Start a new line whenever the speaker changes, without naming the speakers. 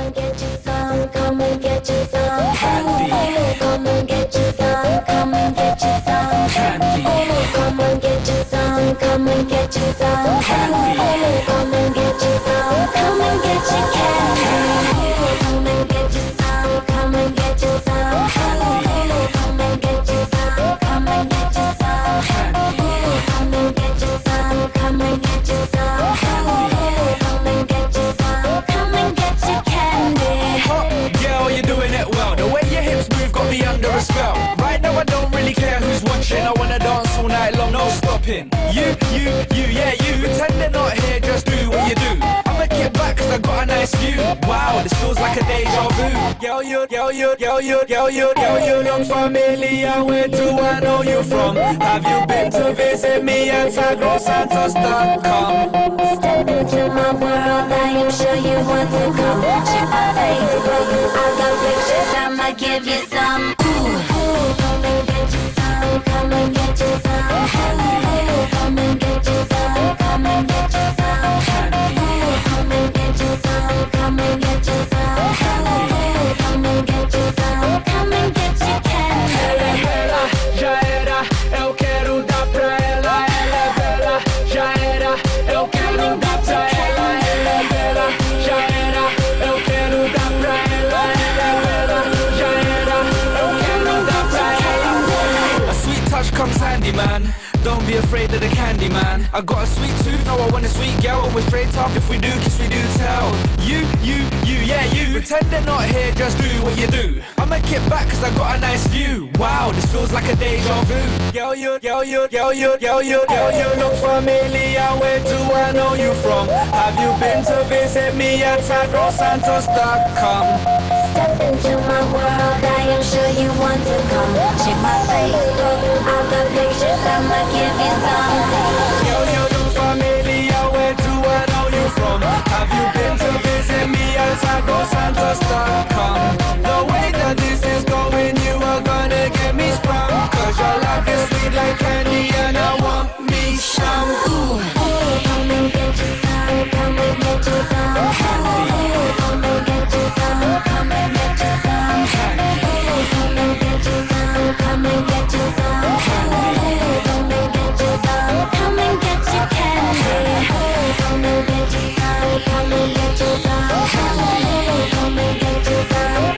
and get you some, come and get you some candy. Come and get you some, come and get you some candy. Come and get you some, come and get you some candy. Come and get you some, come and get you candy. Come and get you some, come and get you some candy. Come and get you some, come and get you some candy. Come and get you some, come and get you some candy. Come and get you some, come and get you candy.
Hot girl, you're doing it well. The way your hips move got me under a spell. Right now I don't really care who's watching. I wanna dance all night long, no stopping. You, yeah, you. Pretend they're not here, just do what you do. I'ma get back cause I got a nice view. Wow, this feels like a deja vu. Girl, you look familiar. Where do I know you from? Have you been to visit me at tigrosantos.com?
Step into my world, I am sure you want to come. Check my Facebook, I got pictures, I'ma give you some. Come and get you some, come and get you some. Come and get you some, come and get you some. Come and get you some, come and get you some. Come and get you some, come and get you candy.
Ela já era, eu quero dar pra ela. Ela é bela, já era, eu quero dar pra ela. Ela é bela, já era, eu quero dar pra ela. Ela é bela, já era, eu quero dar pra ela. A sweet touch comes handy, man. Don't be afraid of the candy, man. I got a sweet tooth, now I want a sweet girl. We're straight up, if we do kiss, we do tell. You, yeah, you. Pretend they're not here, just do what you do. I'ma get back cause I got a nice view. Wow, this feels like a deja vu. Girl, you look familiar. Where do I know you from? Have you been to visit me at tigrosantos.com?
Step into my world, I am sure you want to come. Check my Facebook, I got pictures, I'ma give you some.
You look familiar. Where do I know you from? Have you been to visit me at tigrosantos.com? The way that this is going, you are gonna get me sprung. Cause your love is sweet like candy.